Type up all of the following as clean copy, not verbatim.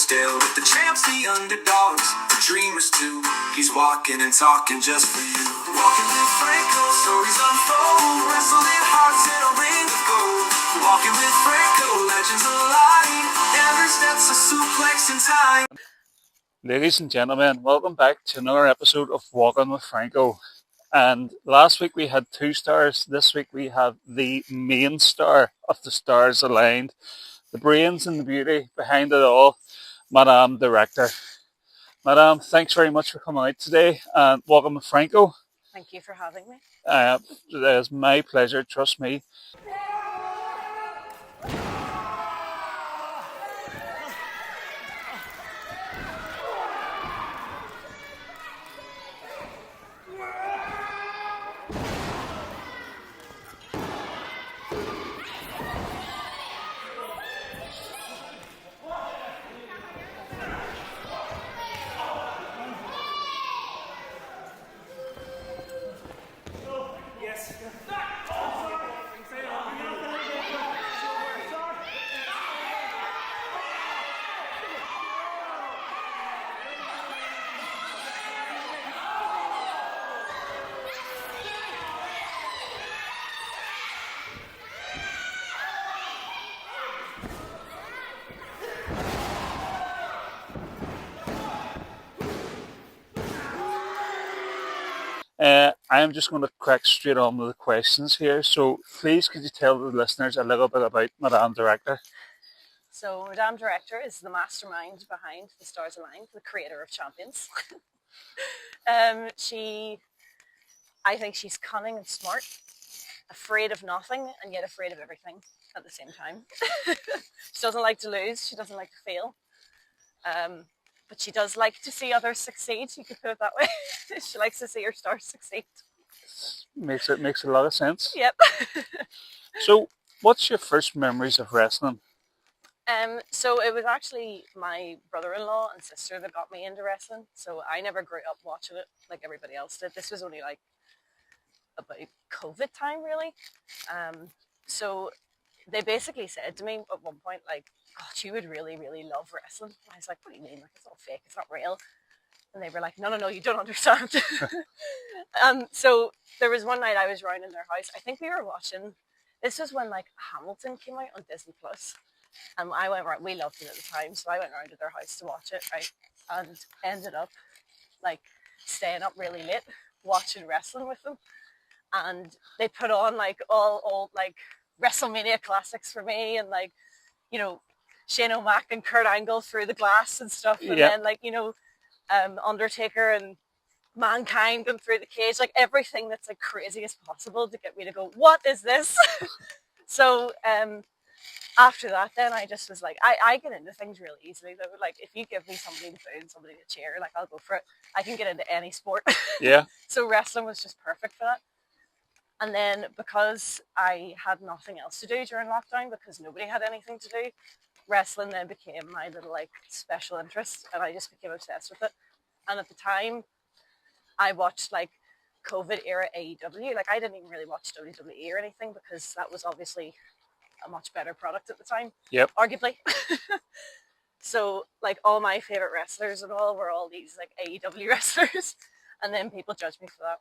still with the champs, the underdogs, the dreamers too. He's walking and talking just for you. Walking with Franco, stories unfold. Wrestling hearts in a ring of gold. Walking with Franco, legends alive. Every step's a suplex in time. Ladies and gentlemen, welcome back to another episode of Walking with Franco. And last week we had 2 stars. This week we have the main star of the stars aligned. The brains and the beauty behind it all, Madame Director. Madame, thanks very much for coming out today and welcome with Franco. Thank you for having me. It is my pleasure, trust me. I am just going to crack straight on with the questions here. So please could you tell the listeners a little bit about Madame Director? So Madame Director is the mastermind behind the Stars Aligned, the creator of Champions. I think she's cunning and smart, afraid of nothing and yet afraid of everything at the same time. She doesn't like to lose, she doesn't like to fail. But she does like to see others succeed, you could put it that way. She likes to see her stars succeed. Makes a lot of sense. Yep. So, what's your first memories of wrestling? So it was actually my brother-in-law and sister that got me into wrestling. So I never grew up watching it like everybody else did. This was only like about COVID time, really. So they basically said to me at one point, like, God, you would really, really love wrestling. And I was like, what do you mean? Like, it's all fake, it's not real. And they were like, no, you don't understand. So there was one night I was round in their house. I think we were watching, this was when like Hamilton came out on Disney Plus. And I went around, we loved it at the time. So I went around to their house to watch it, right? And ended up like staying up really late watching wrestling with them. And they put on like all like WrestleMania classics for me, and like, you know, Shane O'Mac and Kurt Angle through the glass and stuff, and then like, you know, Undertaker and Mankind going through the cage, like everything that's like crazy as possible to get me to go, what is this? So after that, then I just was like, I get into things really easily though. Like if you give me somebody to boo and somebody to cheer, like I'll go for it. I can get into any sport. Yeah. So wrestling was just perfect for that. And then because I had nothing else to do during lockdown, because nobody had anything to do, wrestling then became my little like special interest, and I just became obsessed with it. And at the time, I watched like COVID era AEW. Like I didn't even really watch WWE or anything because that was obviously a much better product at the time. Yep. Arguably. So like all my favorite wrestlers and all were all these like AEW wrestlers, and then people judged me for that.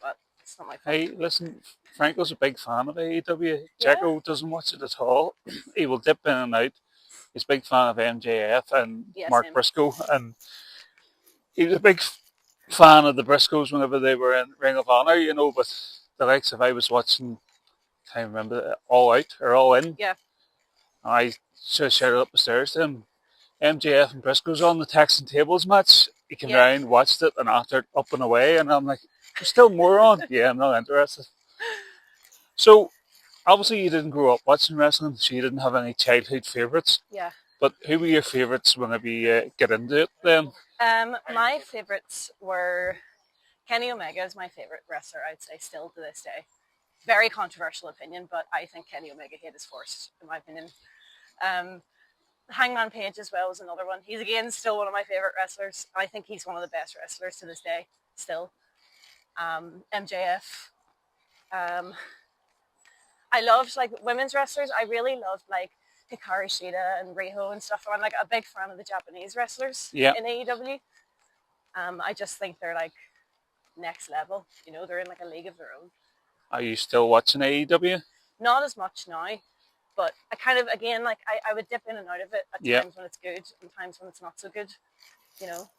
But it's not my fault. Hey, listen, Franco's a big fan of AEW. Jacko doesn't watch it at all. He will dip in and out. He's a big fan of MJF and Mark Briscoe, and he was a big fan of the Briscoes whenever they were in Ring of Honor, you know, but the likes of I was watching, I can't remember, All Out or All In. Yeah. I just shouted up the stairs to him, MJF and Briscoe's on the Texan Tables match. He came round, watched it, and after up and away, and I'm like, there's still more on. Yeah, I'm not interested. So, obviously you didn't grow up watching wrestling, so you didn't have any childhood favourites. Yeah. But who were your favourites whenever you get into it then? My favourites were Kenny Omega is my favourite wrestler, I'd say, still to this day. Very controversial opinion, but I think Kenny Omega hit his forced, in my opinion. Hangman Page as well was another one. He's again still one of my favourite wrestlers. I think he's one of the best wrestlers to this day, still. MJF. I loved like women's wrestlers. I really loved like Hikaru Shida and Riho and stuff. I'm like a big fan of the Japanese wrestlers Yeah. in AEW. I just think they're like next level. You know, they're in like a league of their own. Are you still watching AEW? Not as much now, but I kind of, again, like I would dip in and out of it at Yeah. times when it's good and times when it's not so good. You know,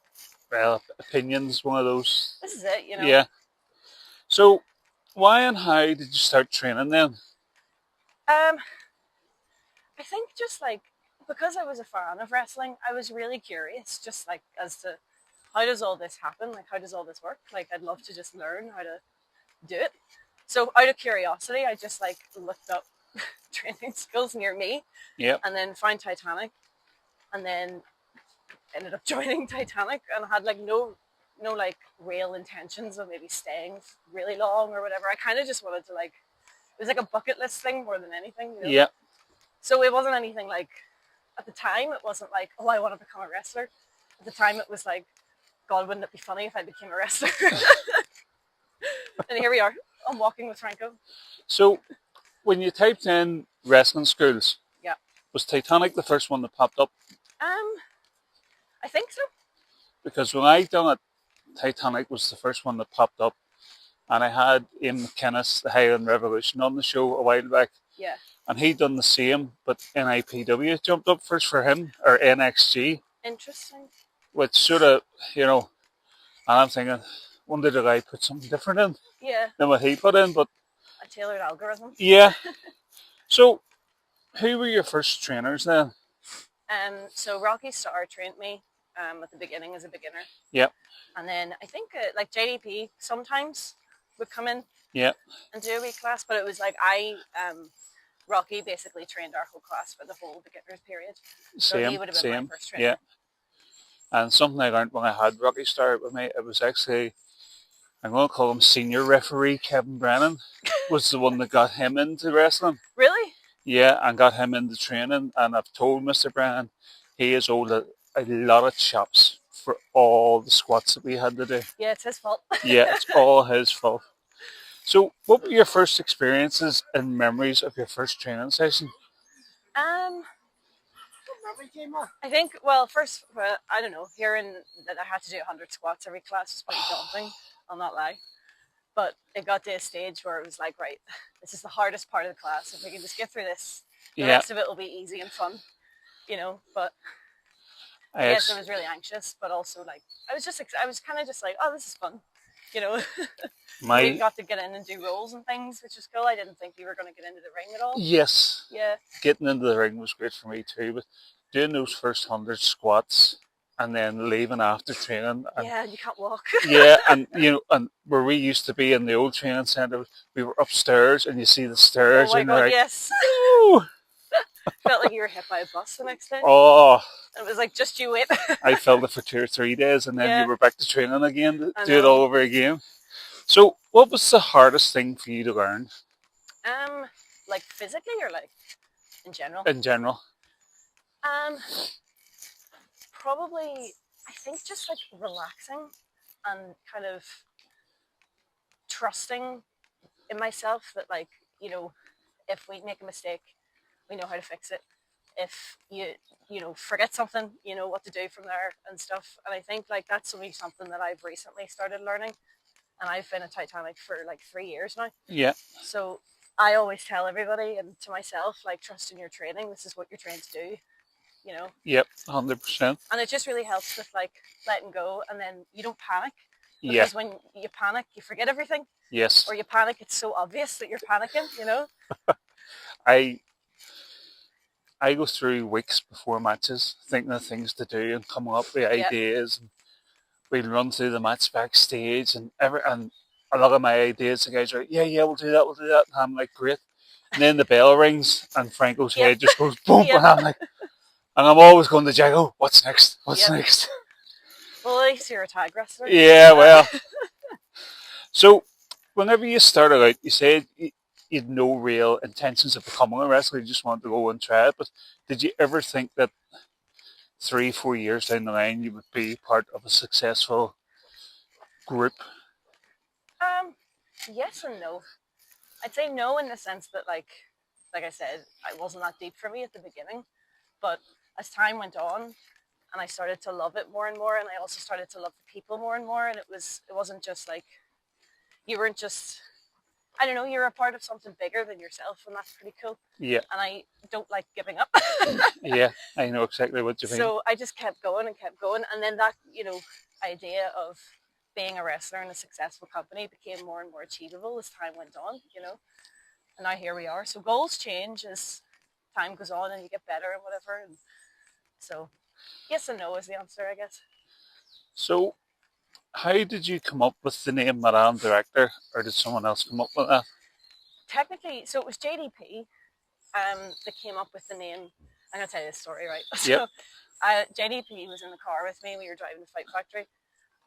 Well, opinions, one of those. this is it. You know. Yeah. So, why and how did you start training then? I think just like because I was a fan of wrestling, I was really curious, just like as to how does all this happen? Like, how does all this work? Like, I'd love to just learn how to do it. So, out of curiosity, I just like looked up training schools near me, Yeah. and then found Titanic, and then ended up joining Titanic, and had like no like real intentions of maybe staying really long or whatever. I kind of just wanted to like it was like a bucket list thing more than anything. You know? Yeah. So it wasn't anything like at the time. It wasn't like, oh, I want to become a wrestler. At the time, it was like, God, wouldn't it be funny if I became a wrestler? And here we are. I'm walking with Franco. So, when you typed in wrestling schools, Yeah. was Titanic the first one that popped up? I think so. Because when I done it, Titanic was the first one that popped up, and I had Ian McInnes, the Highland Revolution, on the show a while back. Yeah. And he done the same, but NIPW jumped up first for him, or NXG, Interesting. which sort of, you know, and I'm thinking, when did the guy put something different in Yeah. than what he put in? But A tailored algorithm. yeah. So, who were your first trainers then? So Rocky Star trained me at the beginning as a beginner. Yep. And then I think like JDP sometimes would come in Yep. and do a wee class, but it was like Rocky basically trained our whole class for the whole beginners period. So he would have been my first trainer. Yeah. And something I learned when I had Rocky Star with me, it was actually, I'm going to call him senior referee Kevin Brennan, was the one that got him into wrestling. Really? Yeah, and got him into training. And I've told Mr. Brennan he is owed a lot of chops for all the squats that we had to do. Yeah, it's his fault. Yeah, it's all his fault. So, what were your first experiences and memories of your first training session? I think, well, first, I don't know, hearing that I had to do 100 squats every class was pretty daunting, I'll not lie. But it got to a stage where it was like, right, this is the hardest part of the class. If we can just get through this, the rest of it will be easy and fun, you know. But yes, I was really anxious, but also like, I was kind of just like, oh, this is fun, you know. We got to get in and do rolls and things, which was cool. I didn't think we were going to get into the ring at all. Yes. Yeah. Getting into the ring was great for me too, but doing those first 100 squats and then leaving after training. And, yeah, you can't walk. Yeah, and you know, and where we used to be in the old training centre, we were upstairs, and you see the stairs. Oh my and God, like, yes. Ooh. Felt like you were hit by a bus the next day. Oh. It was like, just you wait. I felt it for 2 or 3 days, and then you were back to training again to do it know. all over again. So, what was the hardest thing for you to learn? Like physically or like in general? In general. Probably, I think just like relaxing and kind of trusting in myself that, like, you know, if we make a mistake, we know how to fix it. If you know, forget something, you know what to do from there and stuff. And I think like that's only something that I've recently started learning. And I've been at Titanic for like 3 years now. Yeah. So I always tell everybody and to myself, like, trust in your training. This is what you're trained to do, you know? Yep, 100%. And it just really helps with like letting go, and then you don't panic. Yeah. Because when you panic, you forget everything. Yes. Or you panic, it's so obvious that you're panicking, you know? I go through weeks before matches thinking of things to do and coming up with ideas. And we'll run through the match backstage and a lot of my ideas, the guys are like, yeah, we'll do that. And I'm like, great. And then the bell rings and Franco's head just goes boom. And I'm like, and I'm always going to Jago, what's next? What's next? Well, at least you're a tag wrestler. Yeah, well. So, whenever you started out, you said you had no real intentions of becoming a wrestler. You just wanted to go and try it. But did you ever think that 3-4 years down the line you would be part of a successful group? Yes and no. I'd say no in the sense that, like, like I said, it wasn't that deep for me at the beginning. But as time went on, and I started to love it more and more, and I also started to love the people more and more, and it wasn't just like you weren't just, I don't know, you're a part of something bigger than yourself, and that's pretty cool. Yeah. And I don't like giving up. Yeah, I know exactly what you mean. So I just kept going and kept going, and then that, idea of being a wrestler in a successful company became more and more achievable as time went on, and now here we are. So goals change as time goes on and you get better and whatever. And so yes and no is the answer, I guess. So, how did you come up with the name Madame Director, or did someone else come up with that? Technically, so it was JDP that came up with the name. I'm going to tell you this story, right? Yep. So JDP was in the car with me. We were driving to Fight Factory,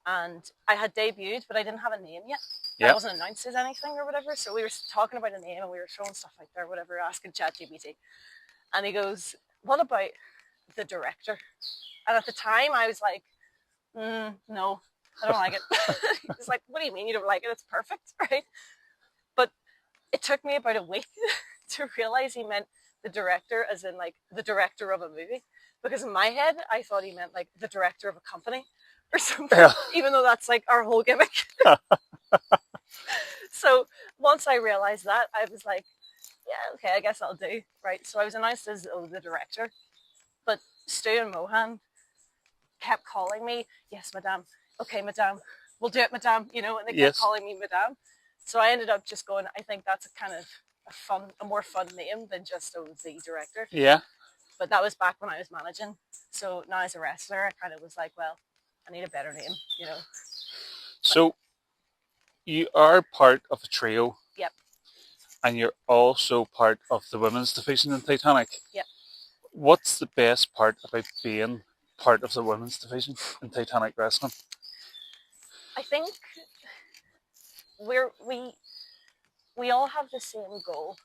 and I had debuted, but I didn't have a name yet. Yep. I wasn't announced as anything or whatever. So we were talking about a name, and we were throwing stuff out there, whatever, asking ChatGPT. And he goes, "What about the director?" And at the time, I was like, "No, I don't like it." He's like, "What do you mean you don't like it? It's perfect, right?" But it took me about a week to realize he meant the director as in like the director of a movie. Because in my head, I thought he meant like the director of a company or something, Yeah. even though that's like our whole gimmick. So once I realized that, I was like, yeah, okay, I guess I'll do. Right. So I was announced as the director, but Stu and Mohan kept calling me, "Yes, madame. Okay, madame. We'll do it, madame." And they kept Yes. calling me madame. So I ended up just going, I think that's a kind of a more fun name than just the director. Yeah. But that was back when I was managing. So now as a wrestler, I kind of was like, well, I need a better name, So, you are part of a trio. Yep. And you're also part of the women's division in Titanic. Yep. What's the best part about being part of the women's division in Titanic wrestling? I think we all have the same goal,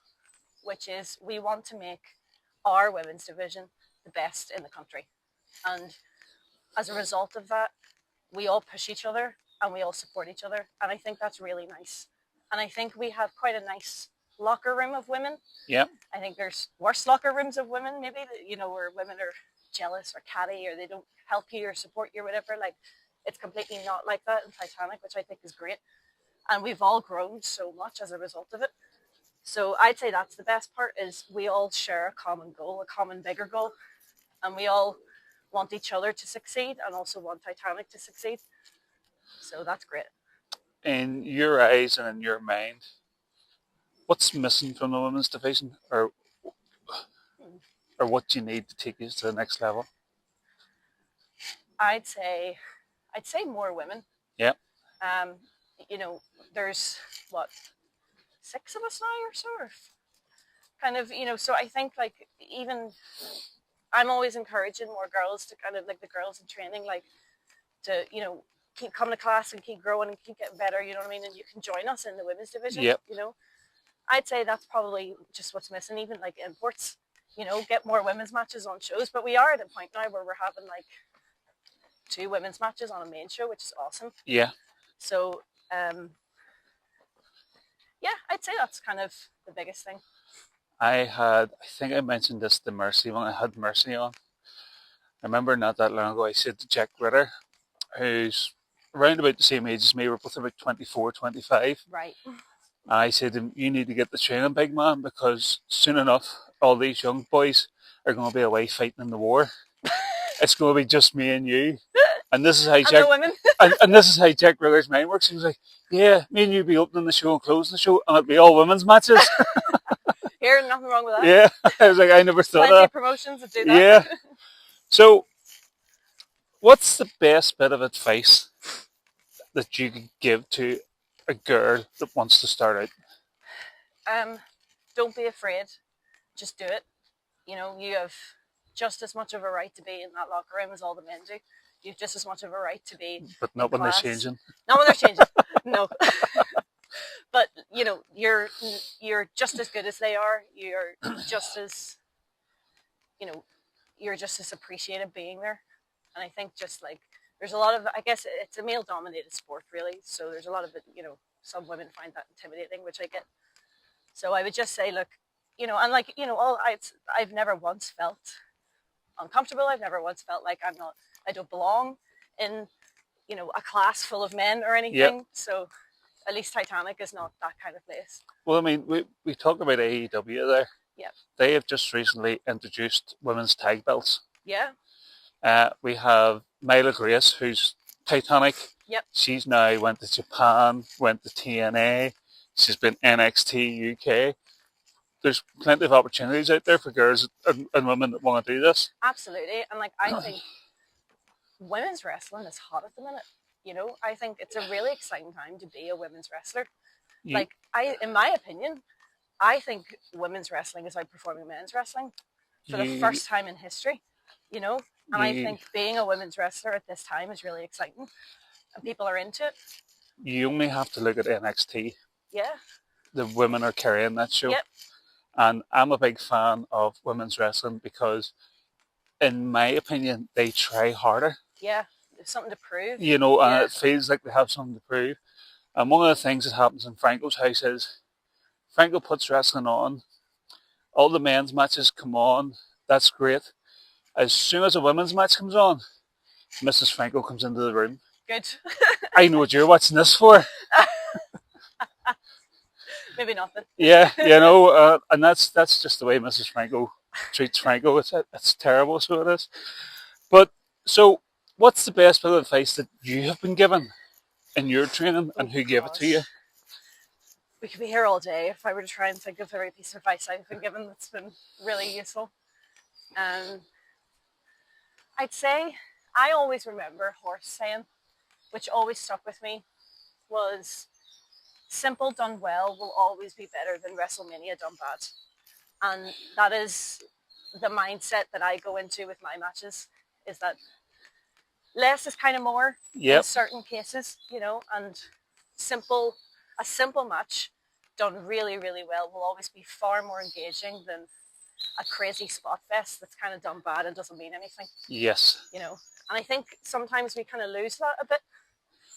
which is we want to make our women's division the best in the country. And as a result of that, we all push each other and we all support each other. And I think that's really nice. And I think we have quite a nice locker room of women. Yeah. I think there's worse locker rooms of women, maybe, where women are jealous or catty or they don't help you or support you or whatever. Like, it's completely not like that in Titanic, which I think is great. And we've all grown so much as a result of it. So I'd say that's the best part, is we all share a common goal, a common bigger goal. And we all want each other to succeed and also want Titanic to succeed. So that's great. In your eyes and in your mind, what's missing from the women's division, or what do you need to take you to the next level? I'd say more women. Yeah. There's what, 6 of us now or so, or kind of, so I think like even I'm always encouraging more girls to kind of like the girls in training, like to, keep coming to class and keep growing and keep getting better, you know what I mean? And you can join us in the women's division. Yep. I'd say that's probably just what's missing, even like imports, get more women's matches on shows. But we are at a point now where we're having like 2 women's matches on a main show, which is awesome. Yeah. So, yeah, I'd say that's kind of the biggest thing. I think I mentioned this to Mercy when I had Mercy on. I remember not that long ago I said to Jack Ritter, who's around about the same age as me, we're both about 24, 25. Right. And I said to him, you need to get the training, big man, because soon enough, all these young boys are going to be away fighting in the war. It's going to be just me and you. And this is how Jack, the women. and this is how Jack Ritter's mind works. He was like, yeah, me and you be opening the show and closing the show, and it'll be all women's matches. Here, nothing wrong with that. Yeah. I was like, I never thought Plenty of of promotions that do that. Yeah. So, what's the best bit of advice that you could give to a girl that wants to start out? Don't be afraid. Just do it. You have just as much of a right to be in that locker room as all the men do. You have just as much of a right to be. But not when class. they're changing. Not when they're changing. No. But you're just as good as they are. You're just as you're just as appreciated being there. And I think just like there's a lot of, I guess it's a male dominated sport really. So there's a lot of it, some women find that intimidating, which I get. So I would just say, look, and like, I've never once felt uncomfortable. I've never once felt like I don't belong in, a class full of men or anything. Yep. So at least Titanic is not that kind of place. Well, I mean, we talk about AEW there. Yep. They have just recently introduced women's tag belts. Yeah. We have Myla Grace, who's Titanic. Yep. She's now went to Japan, went to TNA. She's been NXT UK. There's plenty of opportunities out there for girls and women that want to do this. Absolutely. And like, I think women's wrestling is hot at the minute. I think it's a really exciting time to be a women's wrestler. Like, in my opinion, I think women's wrestling is outperforming men's wrestling for the first time in history, And I think being a women's wrestler at this time is really exciting, and people are into it. You only have to look at NXT. Yeah. The women are carrying that show. Yep. And I'm a big fan of women's wrestling because, in my opinion, they try harder. Yeah. There's something to prove. And it feels like they have something to prove. And one of the things that happens in Franco's house is Franco puts wrestling on. All the men's matches come on. That's great. As soon as a women's match comes on, Mrs. Franco comes into the room. Good. I know what you're watching this for. Maybe nothing. Yeah, and that's just the way Mrs. Franco treats Franco. It's terrible, so it is. But, so, what's the best bit of advice that you have been given in your training, and who gave it to you? We could be here all day if I were to try and think of every piece of advice I've been given that's been really useful. I'd say I always remember Horst saying, which always stuck with me, was simple done well will always be better than WrestleMania done bad. And that is the mindset that I go into with my matches, is that less is kind of more in certain cases, and a simple match done really, really well will always be far more engaging than a crazy spot fest that's kind of done bad and doesn't mean anything. Yes. And I think sometimes we kind of lose that a bit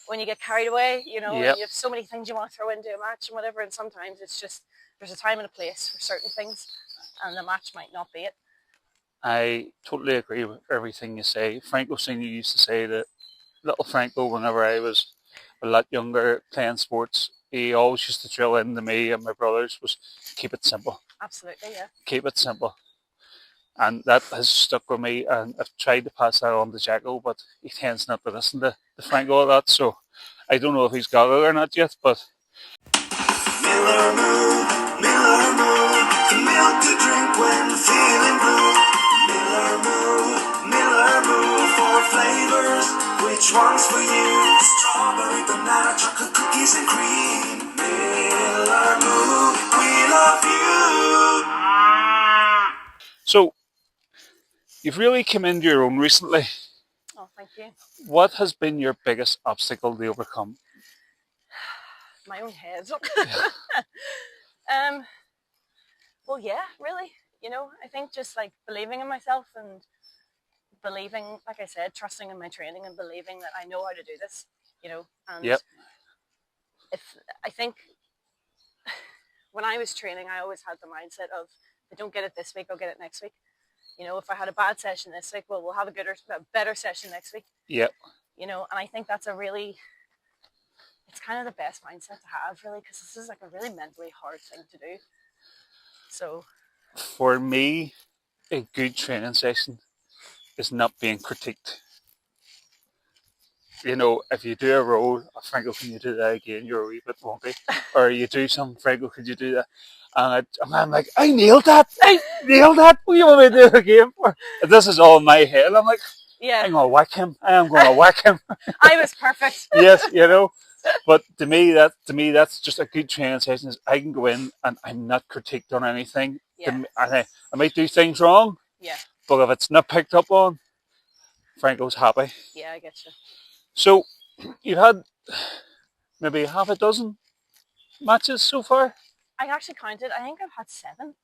when you get carried away, and you have so many things you want to throw into a match and whatever, and sometimes it's just, there's a time and a place for certain things, and the match might not be it. I totally agree with everything you say. Franco Senior used to say that little Franco, whenever I was a lot younger playing sports, he always used to drill into me and my brothers was keep it simple. Absolutely, yeah. Keep it simple. And that has stuck with me, and I've tried to pass that on to Jacko, but he tends not to listen to Franco a lot, so I don't know if he's got it or not yet, but... Miller Moo, the milk to drink when feeling blue. Miller Moo, 4 flavors, which one's for you? Strawberry, banana, chocolate, cookies and cream. Miller Moo, we love you. So, you've really come into your own recently. Oh, thank you. What has been your biggest obstacle to overcome? My own head. Well, yeah, really. I think just like believing in myself and believing, like I said, trusting in my training and believing that I know how to do this, and if I think when I was training, I always had the mindset of, if I don't get it this week, I'll get it next week. If I had a bad session this week, well, we'll have a better session next week. Yep. And I think that's it's kind of the best mindset to have, really, because this is like a really mentally hard thing to do. So, for me, a good training session is not being critiqued. If you do a roll, Franco, can you do that again? You're a wee bit wonky. Or you do some, Franco, could you do that? And I'm like, I nailed that! What do you want me to do it again for? And this is all in my head. I'm like, I'm going to whack him. I am going to whack him. I was perfect. Yes, But to me, that's just a good training session. Is I can go in and I'm not critiqued on anything. Yeah. I might do things wrong. Yeah. But if it's not picked up on, Franco's happy. Yeah, I get you. So, you've had maybe half a dozen matches so far? I actually counted. I think I've had 7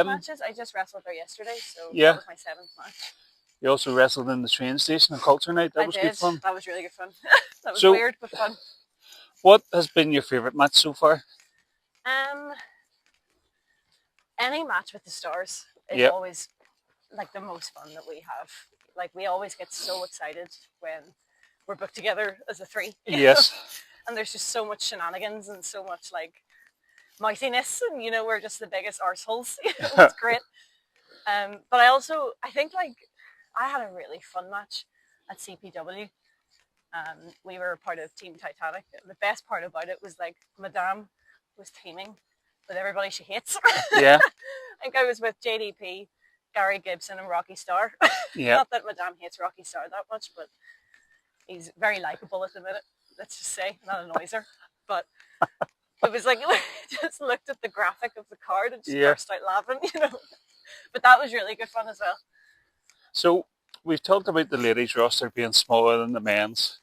matches. I just wrestled there yesterday, so that was my 7th match. You also wrestled in the train station on Culture Night. That was good fun. That was really good fun. That was weird, but fun. What has been your favourite match so far? any match with the stars is Yep. always like the most fun that we have. Like we always get so excited when we're booked together as a three. Yes. And there's just so much shenanigans and so much like mouthiness, and we're just the biggest arseholes. It's great. But I think like I had a really fun match at CPW. We were part of Team Titanic. The best part about it was like Madame was teaming with everybody she hates. Yeah. I think I was with JDP, Gary Gibson, and Rocky Star. Yeah. Not that Madame hates Rocky Star that much, but he's very likable at the minute. Let's just say, that annoys her. But it was like we just looked at the graphic of the card and just burst out laughing, But that was really good fun as well. So we've talked about the ladies' roster being smaller than the men's,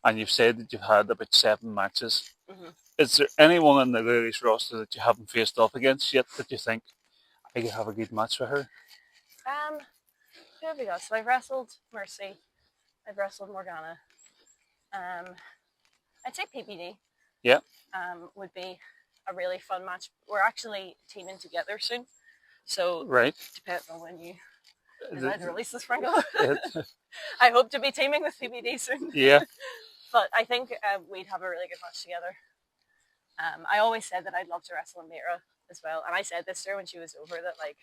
and you've said that you've had about 7 matches. Mm-hmm. Is there anyone in the ladies' roster that you haven't faced off against yet that you think I could have a good match with her? Who have we got? So I've wrestled Mercy. I've wrestled Morgana. I'd say PPD. Yeah. Would be a really fun match. We're actually teaming together soon. So Right. depends on when you decide to release this, Franco. It- I hope to be teaming with PPD soon. yeah. But I think we'd have a really good match together. I always said that I'd love to wrestle Amira as well. And I said this to her when she was over that like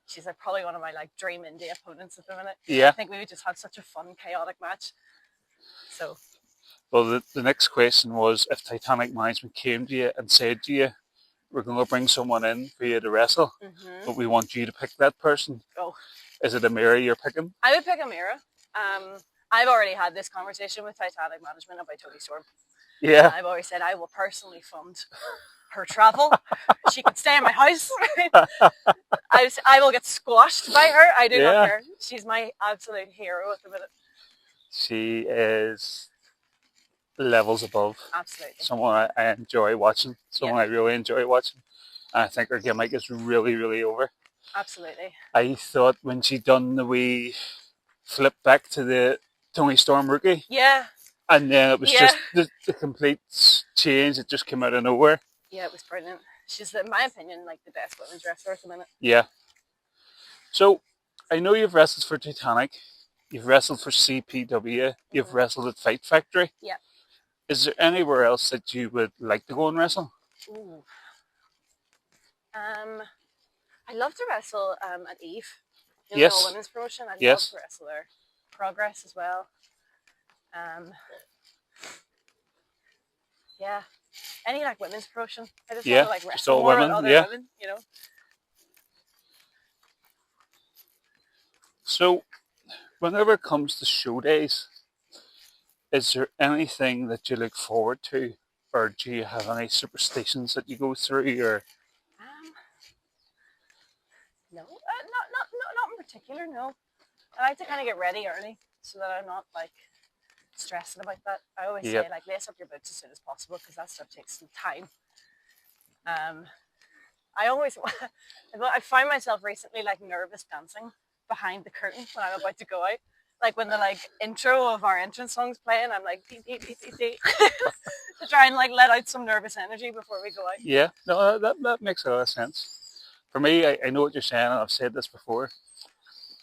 she's like probably one of my like dream indie opponents at the minute. Yeah. I think we would just have such a fun, chaotic match. So Well, the next question was if Titanic management came to you and said to you, we're going to bring someone in for you to wrestle, but we want you to pick that person. Oh. Is it Amira you're picking? I would pick Amira. I've already had this conversation with Titanic management about Tony Storm. Yeah. I've always said I will personally fund her travel. She can stay in my house. I will get squashed by her. I do not care. She's my absolute hero at the minute. She is levels above. Absolutely. Someone I enjoy watching. Someone I really enjoy watching. And I think her gimmick is really, really over. Absolutely. I thought when she done the wee flip back to the Tony Storm rookie. Yeah. And then it was just the complete change. It just came out of nowhere. Yeah, it was brilliant. She's, in my opinion, like the best women's wrestler at the minute. Yeah. So, I know you've wrestled for Titanic. You've wrestled for CPW. You've wrestled at Fight Factory. Yeah. Is there anywhere else that you would like to go and wrestle? Ooh. I'd love to wrestle at Eve. The all women's promotion. I'd love to wrestle there. Progress as well. Yeah. Any like women's promotion. I just want to like wrestle more with other women, So, whenever it comes to show days, is there anything that you look forward to, or do you have any superstitions that you go through, or? No, not in particular. No, I like to kind of get ready early so that I'm not like stressing about that. I always say like lace up your boots as soon as possible because that stuff takes some time. I find myself recently like nervous dancing behind the curtain when I'm about to go out. Like when the like intro of our entrance song's playing, I'm like dee, dee, dee, dee, dee, to try and like let out some nervous energy before we go out. Yeah, no, that makes a lot of sense. For me, I know what you're saying, and I've said this before.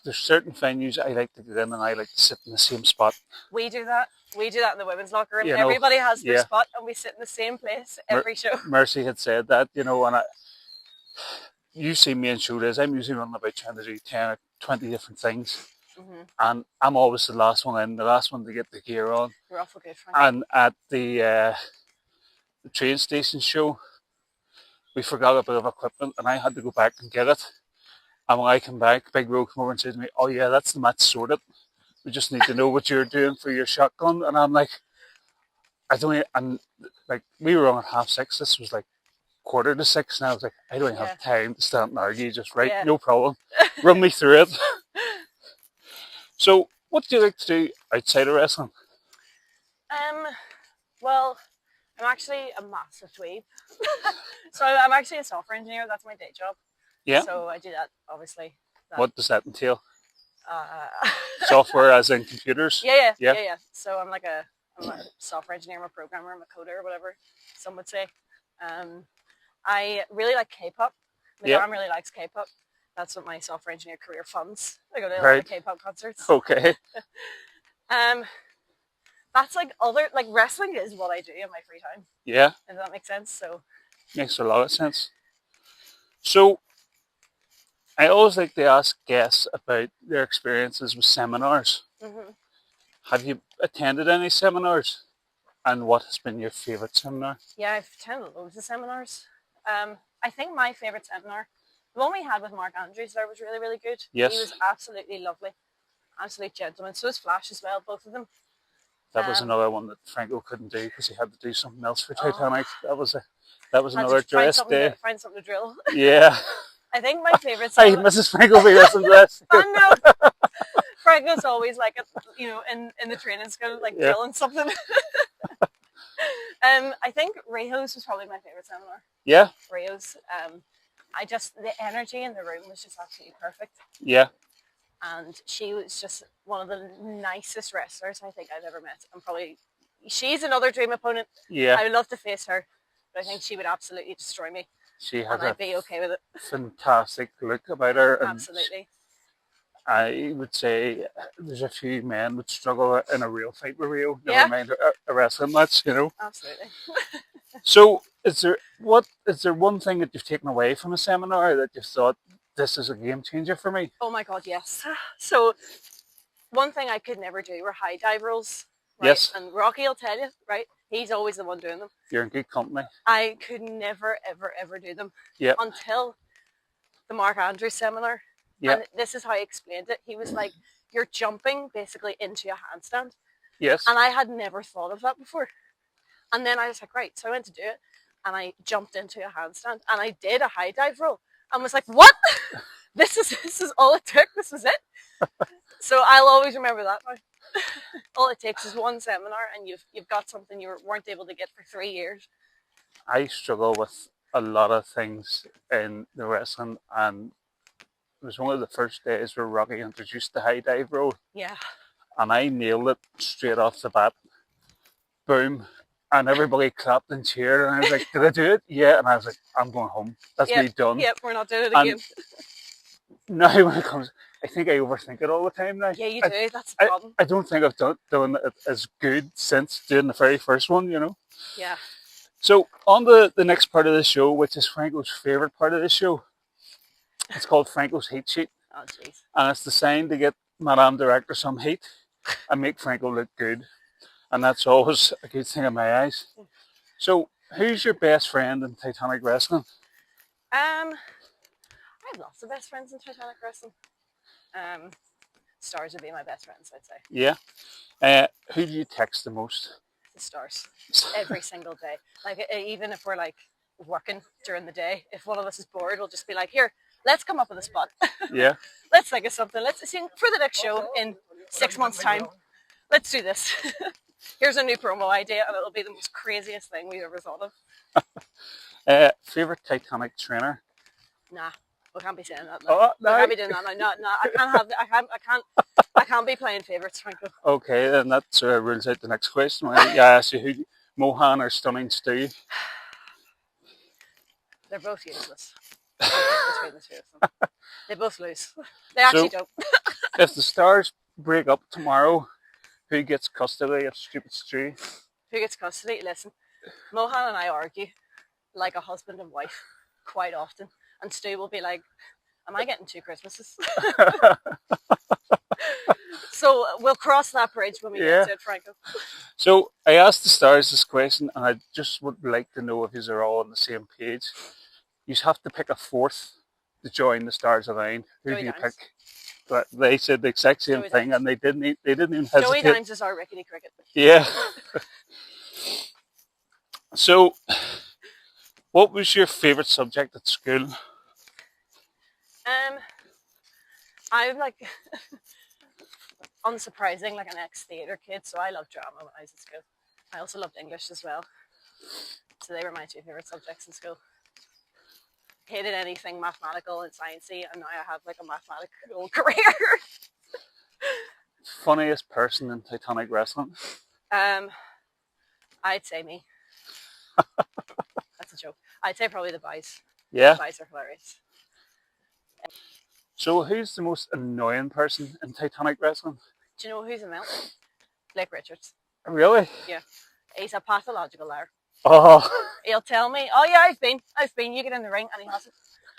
There's certain venues I like to go in and I like to sit in the same spot. We do that. We do that in the women's locker room. Everybody has their spot and we sit in the same place every show. Mercy had said that, and you see me in show days, I'm usually running about trying to do 10 or 20 different things. And I'm always the last one in, the last one to get the gear on. You're awful good, Frank. And at the train station show, we forgot a bit of equipment and I had to go back and get it. And when I come back, Big Ro came over and said to me, oh yeah, that's the match sorted. We just need to know what you're doing for your shotgun. And I'm like, we were on at 6:30. This was like 5:45. And I was like, I don't even have time to stand and argue. Just no problem. Run me through it. So, what do you like to do outside of wrestling? Well, I'm actually a massive dweeb. So I'm actually a software engineer. That's my day job. Yeah. So I do that, obviously. What does that entail? Software as in computers? Yeah. So I'm a software engineer, I'm a programmer, I'm a coder, or whatever some would say. I really like K-pop. My Yeah. dad really likes K-pop. That's what my software engineer career funds. I go to a lot Right. of K-pop concerts. Okay. That's like wrestling is what I do in my free time. Yeah. If that makes sense. So Makes a lot of sense. So I always like to ask guests about their experiences with seminars. Have you attended any seminars? And what has been your favourite seminar? yeah, I've attended loads of seminars. I think my favourite seminar, the one we had with Mark Andrews there was really, really good. Yes. He was absolutely lovely. Absolute gentleman. So was Flash as well, both of them. That was another one that Franco couldn't do because he had to do something else for Titanic. That was Had another to dress day. find something to drill. Yeah. I think my favourite Hey, seminar. Mrs. Franco, be listening to this. I know. Franco's always like, in the training school, like Yeah. drilling something. I think Rio's was probably my favourite seminar. Yeah. Rio's. The energy in the room was just absolutely perfect. Yeah. And she was just one of the nicest wrestlers I think I've ever met. And probably, she's another dream opponent. Yeah. I would love to face her, but I think she would absolutely destroy me. She And had I'd a be okay with it. fantastic look about her. And Absolutely. I would say there's a few men would struggle in a real fight with Rio. Never Yeah. mind a wrestling match, you know. Absolutely. So, is there one thing that you've taken away from a seminar that you thought this is a game changer for me? Oh my God, yes. So, one thing I could never do were high dive rolls. Right? Yes. And Rocky will tell you, right? He's always the one doing them. You're in good company. I could never, ever, ever do them. Yeah. Until the Mark Andrews seminar. Yeah. And this is how he explained it. He was like, you're jumping basically into a handstand. Yes. And I had never thought of that before. And then I was like, right. So I went to do it. And I jumped into a handstand. And I did a high dive roll. And was like, what? This is all it took. This was it. So I'll always remember that now. All it takes is one seminar and you've got something you weren't able to get for 3 years. I struggle with a lot of things in the wrestling, and it was one of the first days where Rocky introduced the high dive roll. Yeah. And I nailed it straight off the bat. Boom. And everybody clapped and cheered, and I was like, did I do it? Yeah. And I was like, I'm going home. That's me done. Yep, we're not doing it And again. now when it comes, I think I overthink it all the time now. Yeah, you do. That's the problem. I don't think I've done it as good since doing the very first one, you know. Yeah. So on the next part of the show, which is Franco's favourite part of the show, it's called Franco's Heat Sheet. Oh, jeez. And it's designed to get Madame Director some heat and make Franco look good. And that's always a good thing in my eyes. So who's your best friend in Titanic wrestling? I have lots of best friends in Titanic wrestling. Stars would be my best friends, I'd say. Yeah. Who do you text the most? The Stars. Every single day. Like, even if we're like working during the day, if one of us is bored, we'll just be like, here, let's come up with a spot. Yeah. Let's think of something. Let's sing for the next show in 6 months' time. Let's do this. Here's a new promo idea, and it'll be the most craziest thing we've ever thought of. Favourite Titanic trainer? Nah, we can't be saying that. Oh, No. no. We can't be doing that. No, I can't have. I can't be playing favourites, Franco. Okay, then that sort of rules out the next question. I ask you who, Mohan or Stunning Stu? They're both useless. Between the two of them, they both lose. They actually don't. If the Stars break up tomorrow, who gets custody of Stupid Stu? Who gets custody? Listen, Mohan and I argue like a husband and wife quite often, and Stu will be like, "Am I getting 2 Christmases?" So we'll cross that bridge when we get to it, Franco. So I asked the Stars this question, and I just would like to know if you're all on the same page. You have to pick a fourth to join the Stars Align. Who Joey do you Dimes. pick? But they said the exact same Joey thing, Dimes. and they didn't even hesitate. Joey Dimes is our rickety cricket. Yeah. So, what was your favourite subject at school? I'm like, unsurprising, like an ex-theatre kid, so I loved drama when I was in school. I also loved English as well. So they were my 2 favourite subjects in school. Hated anything mathematical and sciencey, and now I have like a mathematical career. Funniest person in Titanic wrestling? I'd say me. That's a joke. I'd say probably the boys. Yeah. The boys are hilarious. So who's the most annoying person in Titanic wrestling? Do you know who's a male? Blake Richards. Really? Yeah. He's a pathological liar. Oh, He'll tell me, "Oh yeah, I've been. You get in the ring," and he hasn't.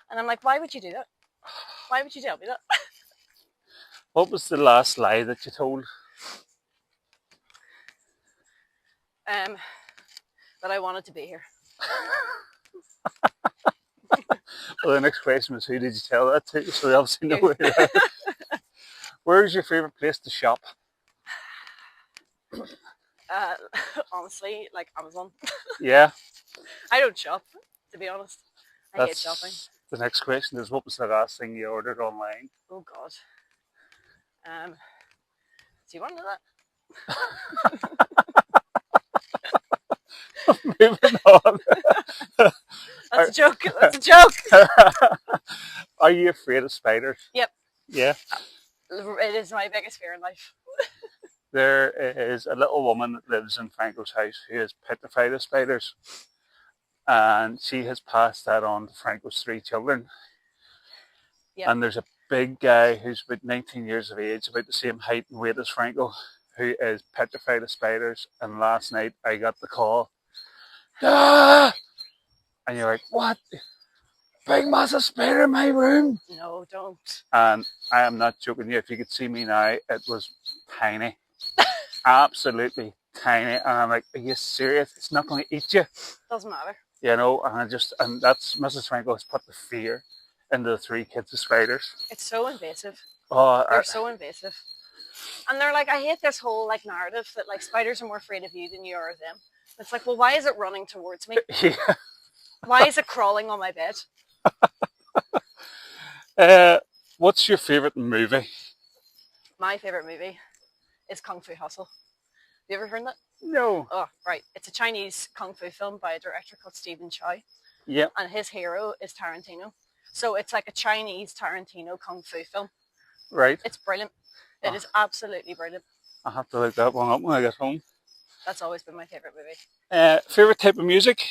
And I'm like, "Why would you do that? Why would you tell me that?" what was the last lie that you told? But I wanted to be here. Well, the next question was who did you tell that to? So we obviously know You. who that is. Where's your favourite place to shop? Honestly, like Amazon. Yeah, I don't shop, to be honest. I hate that's shopping. the next question is what was the last thing you ordered online? Oh God. Do you want to know that? Moving on. That's a joke. That's a joke. Are you afraid of spiders? Yep. Yeah. It is my biggest fear in life. There is a little woman that lives in Franco's house who is petrified of spiders. And she has passed that on to Franco's 3 children. Yep. And there's a big guy who's about 19 years of age, about the same height and weight as Franco, who is petrified of spiders. And last night I got the call. Ah! And you're like, what? Big massive spider in my room. No, don't. And I am not joking you. If you could see me now, it was tiny. Absolutely tiny. And I'm like, are you serious? It's not going to eat you. Doesn't matter. You know, and that's Mrs. Franco has put the fear into the 3 kids of spiders. It's so invasive. Oh, They're so invasive. And they're like, I hate this whole like narrative that like spiders are more afraid of you than you are of them. It's like, well, why is it running towards me? yeah. Why is it crawling on my bed? What's your favourite movie? My favourite movie is Kung Fu Hustle. Have you ever heard that? No. Oh, right. It's a Chinese Kung Fu film by a director called Stephen Chow. Yeah. And his hero is Tarantino. So it's like a Chinese Tarantino Kung Fu film. Right. It's brilliant. It is absolutely brilliant. I'll have to look that one up when I get home. That's always been my favourite movie. Favourite type of music?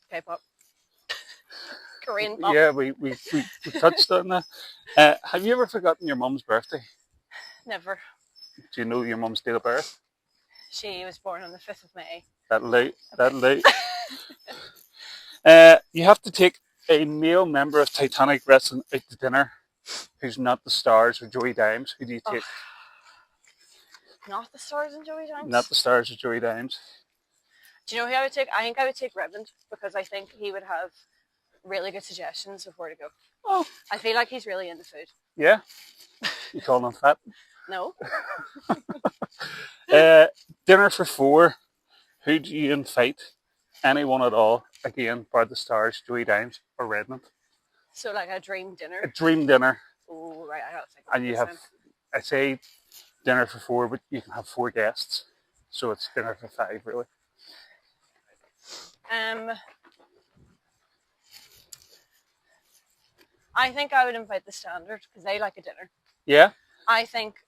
K-pop. Korean pop. Yeah, we touched on that. Have you ever forgotten your mum's birthday? Never. Do you know your mum's date of birth? She was born on the 5th of May. That late. You have to take a male member of Titanic wrestling out to dinner who's not the Stars or Joey Dimes. Who do you take? Not the Stars and Joey Dimes? Not the Stars or Joey Dimes. Do you know who I would take? I think I would take Redmond because I think he would have really good suggestions of where to go. Oh. I feel like he's really into food. Yeah? You calling him fat? No. Dinner for 4. Who do you invite? Anyone at all? Again, bar the Stars, Joey Dimes, or Redmond. So like a dream A dinner. dream dinner. Oh, right. I gotta think. And you have, I say dinner for 4, but you can have 4 guests. So it's dinner for 5, really. I think I would invite the Standard because they like a dinner. Yeah? I think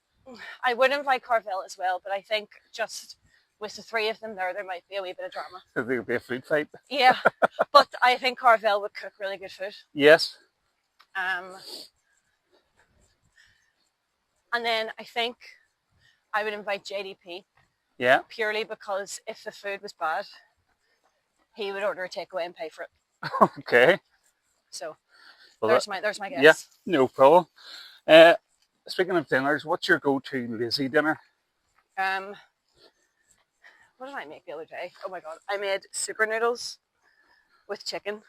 I would invite Carvel as well, but I think just with the 3 of them there might be a wee bit of drama. There would be a food fight. Yeah, but I think Carvel would cook really good food. Yes. And then I think I would invite JDP. Yeah. Purely because if the food was bad, he would order a takeaway and pay for it. Okay. So Well, there's my guess. Yeah, no problem. Speaking of dinners, what's your go-to lazy dinner? What did I make the other day? Oh my god, I made super noodles with chicken. I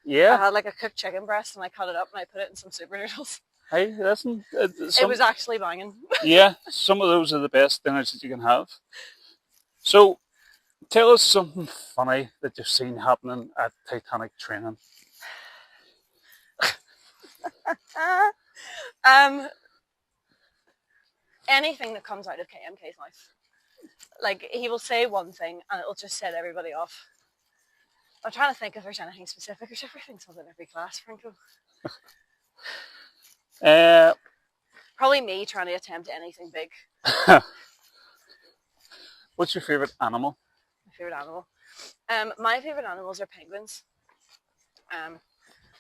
Yeah. had like a cooked chicken breast and I cut it up and I put it in some super noodles. Hey, listen. It was actually banging. Yeah, some of those are the best dinners that you can have. So, tell us something funny that you've seen happening at Titanic training. Anything that comes out of KMK's mouth. Like, he will say one thing and it'll just set everybody off. I'm trying to think if there's anything specific. There's everything something in every class, Franco. Probably me trying to attempt anything big. What's your favourite animal? My favourite animal? My favourite animals are penguins.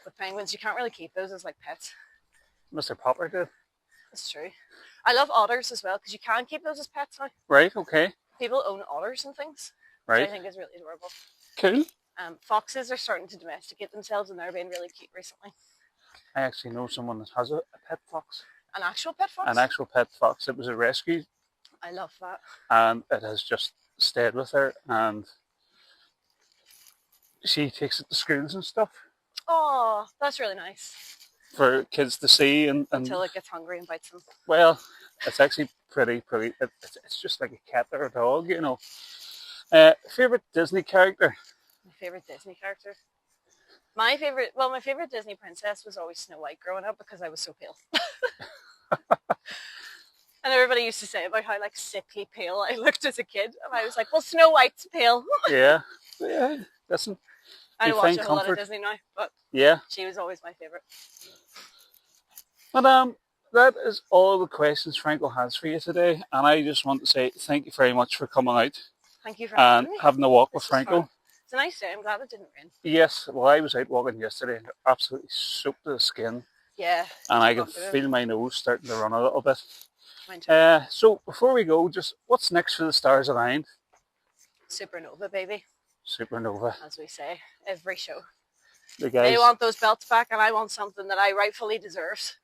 With penguins, you can't really keep those as like pets. Mr. Popper did. That's true. I love otters as well because you can keep those as pets now. Right, okay. People own otters and things, which Right. I think is really adorable. Cool. Foxes are starting to domesticate themselves and they're being really cute recently. I actually know someone that has a pet fox. An actual pet fox? An actual pet fox. It was a rescue. I love that. And it has just stayed with her, and she takes it to schools and stuff. Oh, that's really nice. For kids to see and until it gets hungry and bites them. Well, it's actually pretty. It's just like a cat or a dog, you know. Favorite Disney character? My favorite Disney character? My favorite Disney princess was always Snow White growing up because I was so pale. And everybody used to say about how like sickly pale I looked as a kid, and I was like, well, Snow White's pale. Yeah. Listen, I don't watch a whole lot of Disney now, but yeah, she was always my favorite. But that is all the questions Franco has for you today, and I just want to say thank you very much for coming out. Thank you for having me. Having a walk with Franco. It's a nice day. I'm glad it didn't rain. Yes, well, I was out walking yesterday and absolutely soaked to the skin. Yeah. And I can feel my nose starting to run a little bit. Mine too. So before we go, just what's next for the Stars Aligned? Supernova, baby. Supernova. As we say, every show. The guys, they want those belts back, and I want something that I rightfully deserved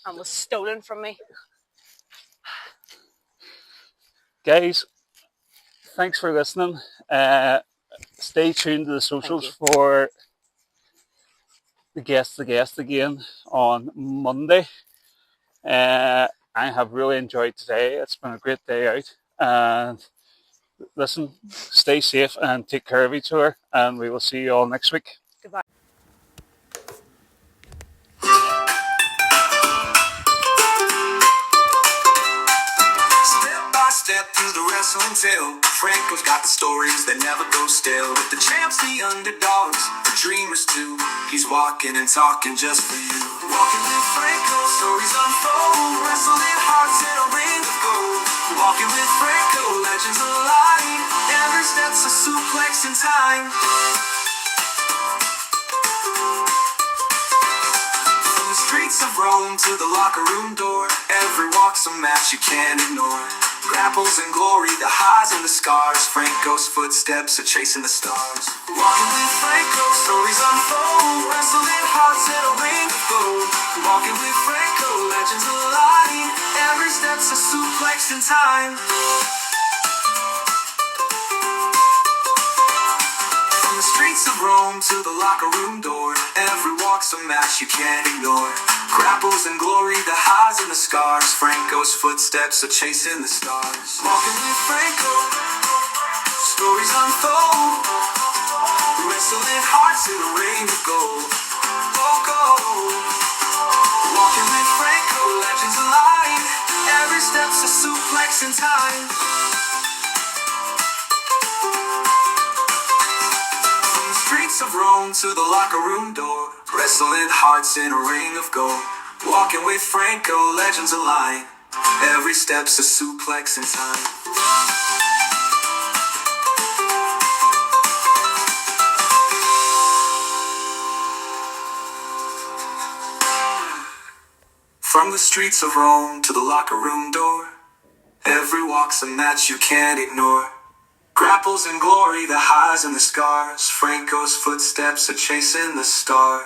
and was stolen from me. Guys, thanks for listening. Stay tuned to the socials for the guest again on Monday. I have really enjoyed today. It's been a great day out. And listen, stay safe and take care of each other. And we will see you all next week. Goodbye. Step through the wrestling tale. Franco's got the stories that never go stale. With the champs, the underdogs, the dreamers too. He's walking and talking just for you. Walking with Franco, stories unfold. Wrestling hearts in a ring of gold. Walking with Franco, legends alive. Every step's a suplex in time. From the streets of Rome to the locker room door, every walk's a match you can't ignore. Grapples and glory, the highs and the scars. Franco's footsteps are chasing the stars. Walking with Franco, stories unfold. Wrestling hearts in a ring of gold. Walking with Franco, legends alive. Every step's a suplex in time. From the streets of Rome to the locker room door, every walk's a match you can't ignore. Grapples and glory, the highs and the scars. Franco's footsteps are chasing the stars. Walking with Franco, stories unfold. Wrestling hearts in a ring of gold. Oh, gold. Walking with Franco, legends alive. Every step's a suplex in time. From the streets of Rome to the locker room door, wrestling hearts in a ring of gold. Walking with Franco, legends alive. Every step's a suplex in time. From the streets of Rome to the locker room door, every walk's a match you can't ignore. Grapples and glory, the highs and the scars. Franco's footsteps are chasing the stars.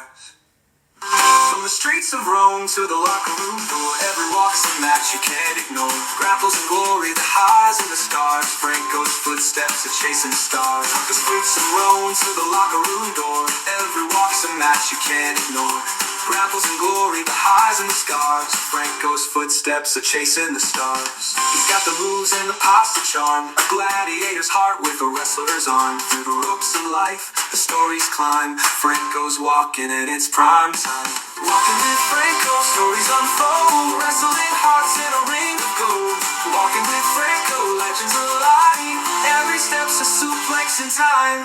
From the streets of Rome to the locker room door, every walk's a match you can't ignore. Grapples and glory, the highs and the scars. Franco's footsteps are chasing stars. From the streets of Rome to the locker room door, every walk's a match you can't ignore. Grapples and glory, the highs and the scars. Franco's footsteps are chasing the stars. He's got the moves and the pasta charm, a gladiator's heart with a wrestler's arm. Through the ropes of life, the stories climb. Franco's walking and it's prime time. Walking with Franco, stories unfold. Wrestling hearts in a ring of gold. Walking with Franco, legends alive. Every step's a suplex in time.